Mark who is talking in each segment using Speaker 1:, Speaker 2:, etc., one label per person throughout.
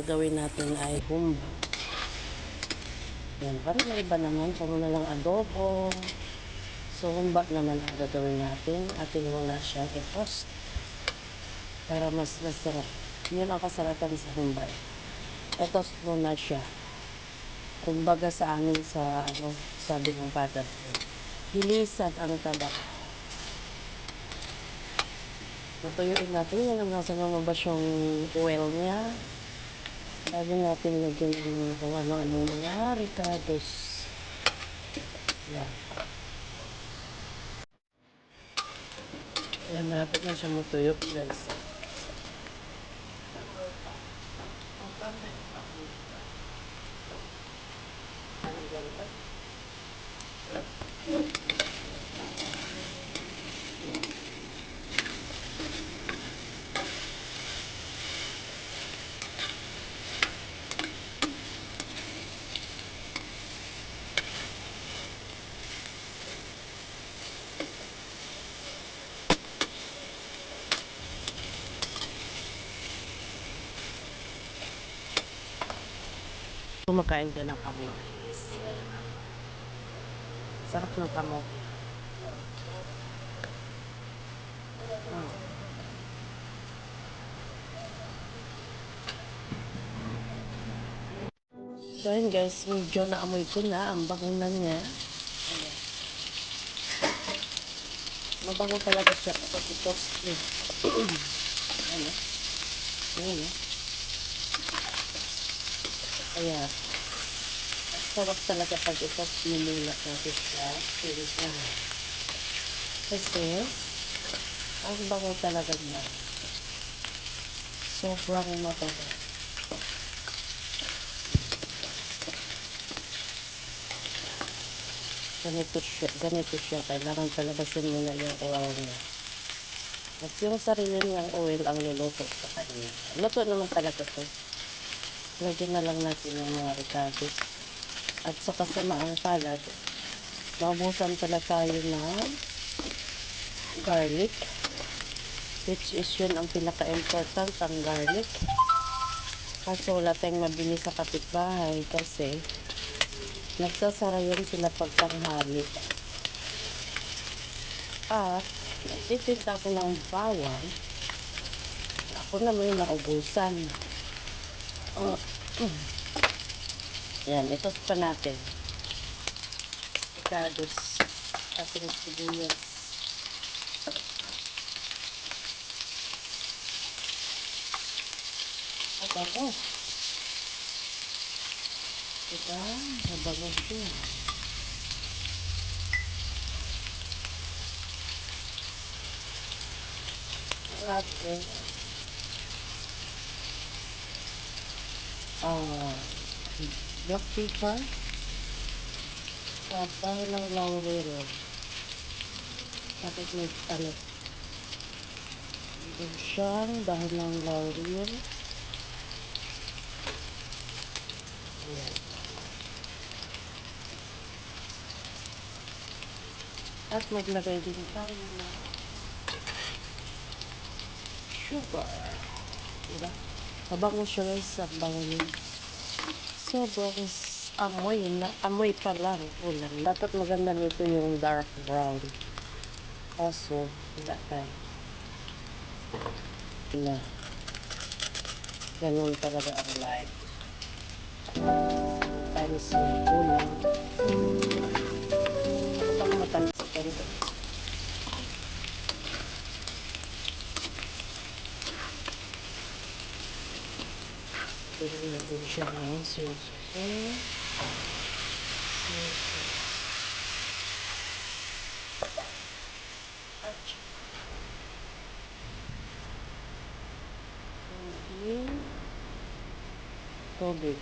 Speaker 1: Gagawin natin ay humba. Yan, parang may iba naman. Kung na lang adobo. So, humba naman ang gagawin natin. Atin muna siyang i-toast para mas masarap. Yun ang kasarapan sa humba. I-toast muna siya. Kumbaga sa amin sa, sabi ng father ko, hilisan ang tabak. Natuyuin natin yan hanggang sa lumabas yung oil niya. Sabi natin lagyan ng kung ano-ano mga ricados. Yan. Yan, malapit na siya matuyo, guys. Kumakain ka ng kamote. Sarap ng kamote. So yun guys, medyo naamoy ko na ang bangunan niya. Mabango talaga siya kapag i-toast niya. Ano? Ayan. Kaya, sarap talaga pag i-toast niyo muna natin siya. Kasi, ang bango talaga niya. Sobrang mabango. Ganito siya. Kailangan palabasin muna yung oil niya. At yung sarili niyang oil ang luluto sa kanya. Luto naman talaga ito. Lagyan na lang natin yung mga ricados. At sa kasamaang palad, naubusan pala tayo ng garlic. Which is yun ang pinaka-important, ang garlic. Kaso wala tayong mabili sa kapitbahay kasi nagsasara yun sila pagtanghali. At titinda ko ng bawang. Ako naman yung naubusan. Yan, itos pa natin. Ricados. Ating sibuyas. Mabango. Diba? Mabango siya. Ating black pepper at dahil ng laurel. Bakit may doon siyang dahil ng laurel. Ayan. At maglagay din tayo ng sugar. Diba? Mabango siya guys, ang bango yun. Sobrang amoy pa lang. Ulan. Dapat maganda nito yung dark brown. Kaso, wala tayo. Na, ganun talaga ang life. Tayo sa ulam. Ako bang matalis sa ganito? Ganun natin siya ng sili. Tubig.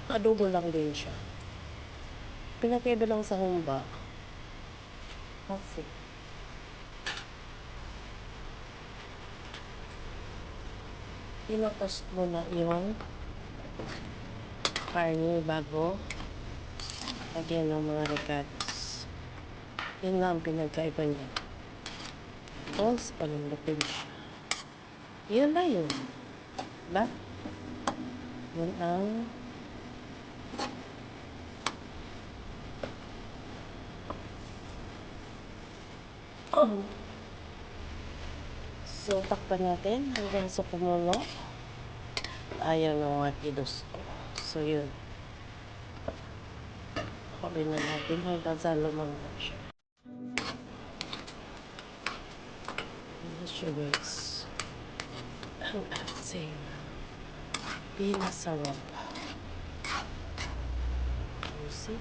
Speaker 1: Adobo lang din siya. Pinakaiba lang sa humba. Kasi, pinotoast mo na yung karne bago lagyan ng mga ricados. Yun nga ang pinagkaiba niya. Tapos, palulutin siya. Yun na yun. Diba? Yun ang so, takpan natin hanggang sa kumulo. Ayaw ng mga kilos ko. So, yun. Kunin na natin hanggang sa lumangga siya. Yun siya, guys. Ang ating pinasarap. You see?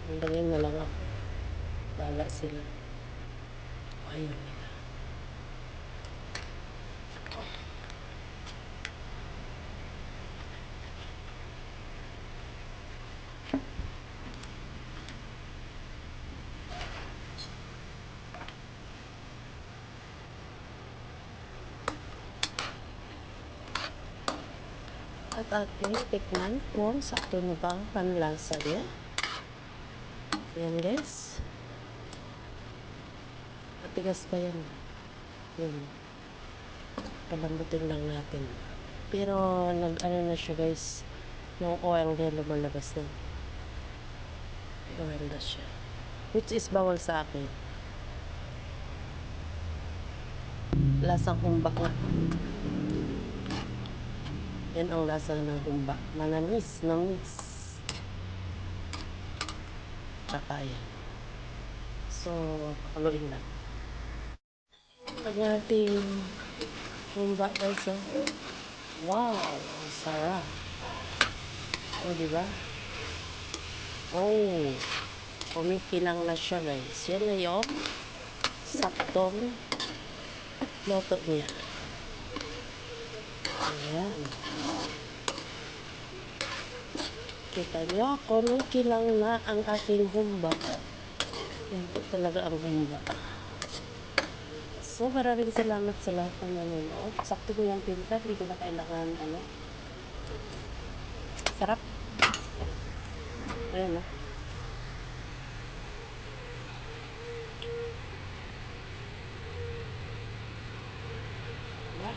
Speaker 1: Hanggang na lang ako. Bala sila. Ayaw nila. At ating tikman kung sakto na ba ang panlasa niya. Yan, guys. Matigas pa yan. Yun. Palambutin lang natin. Pero, nag-ano na siya, guys. Yung oil niya lumalabas na. Oil na siya. Which is bawal sa akin. Lasang humbak na. Yan ang lasa ng humbak. Manamis, namis. Kakaya. So, pakuloyin lang. Pag natin humbak guys, oh. Wow! Ang sarap. O, diba? Oh! Kumikilang na siya guys. Yan na yung saktong loto niya. Ayan. Kita nyo, kumikilang na ang aking humbak. Yan po talaga ang humbak. So, maraming salamat sa lahat ng nanonood. Sakto ko yung timpla, hindi ko na kailangan, sarap. Ayan, Diba?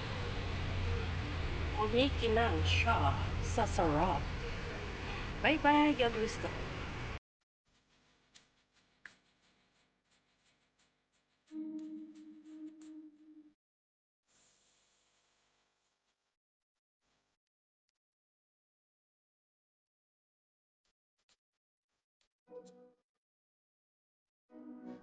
Speaker 1: Kumikilang siya sa sarap. Bye-bye, God bless.